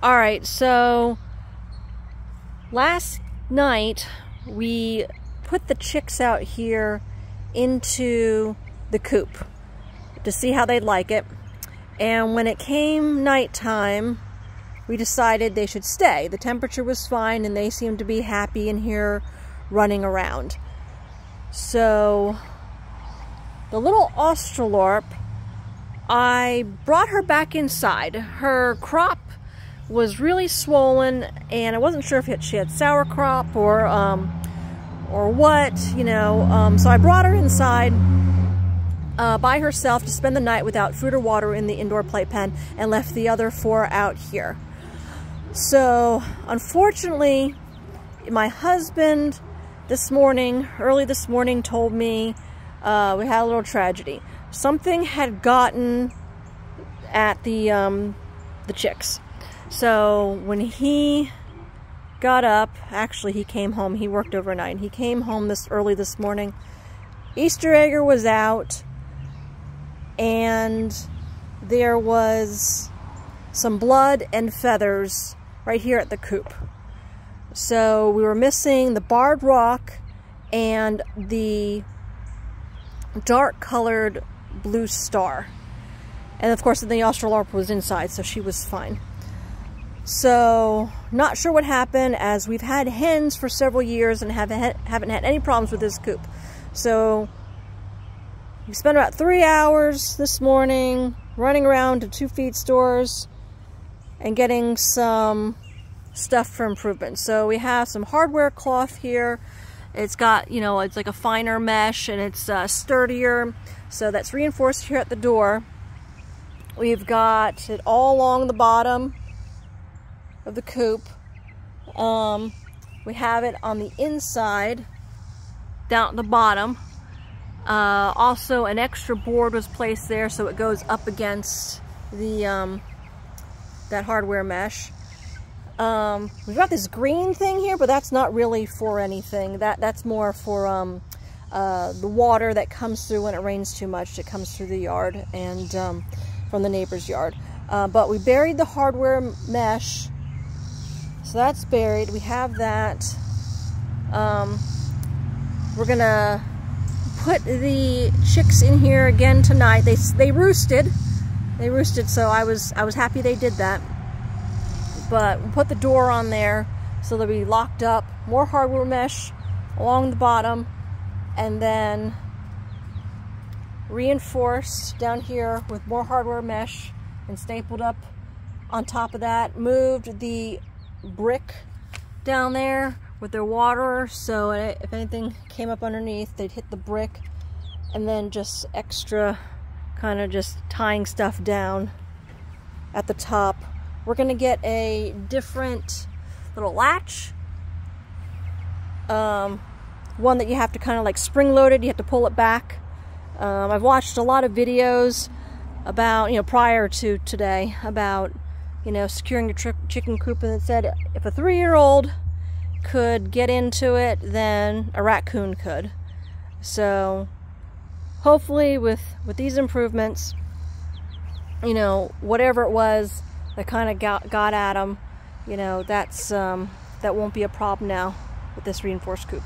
Alright, so last night we put the chicks out here into the coop to see how they'd like it. And when it came nighttime, we decided they should stay. The temperature was fine and they seemed to be happy in here running around. So the little Australorp, I brought her back inside. Her crop was really swollen and I wasn't sure if she had sour crop or what, you know. So I brought her inside by herself to spend the night without food or water in the indoor playpen and left the other 4 out here. So unfortunately, my husband early this morning told me we had a little tragedy. Something had gotten at the chicks. So when he got up, actually he came home, he worked overnight. He came home early this morning. Easter egger was out and there was some blood and feathers right here at the coop. So we were missing the barred rock and the dark colored blue star. And of course the Australorp was inside, so she was fine. So not sure what happened, as we've had hens for several years and haven't had any problems with this coop. So we spent about 3 hours this morning running around to 2 feed stores and getting some stuff for improvement. So we have some hardware cloth here. It's got, you know, it's like a finer mesh and it's sturdier. So that's reinforced here at the door. We've got it all along the bottom of the coop. We have it on the inside down at the bottom. Also an extra board was placed there so it goes up against the that hardware mesh. We've got this green thing here, but that's not really for anything. That's more for the water that comes through when it rains too much. It comes through the yard and from the neighbor's yard. But we buried the hardware mesh, so that's buried. We have that. We're gonna put the chicks in here again tonight. They roosted. They roosted, so I was happy they did that. But we'll put the door on there so they'll be locked up. More hardware mesh along the bottom, and then reinforced down here with more hardware mesh and stapled up on top of that. Moved the brick down there with their water, so if anything came up underneath, they'd hit the brick. And then just extra kind of just tying stuff down at the top. We're gonna get a different little latch, one that you have to kind of like spring loaded. You have to pull it back. I've watched a lot of videos about, you know, prior to today, about, you know, securing your chicken coop, and it said if a 3-year-old could get into it, then a raccoon could. So hopefully with these improvements, you know, whatever it was that kind of got at them, you know, that won't be a problem now with this reinforced coop.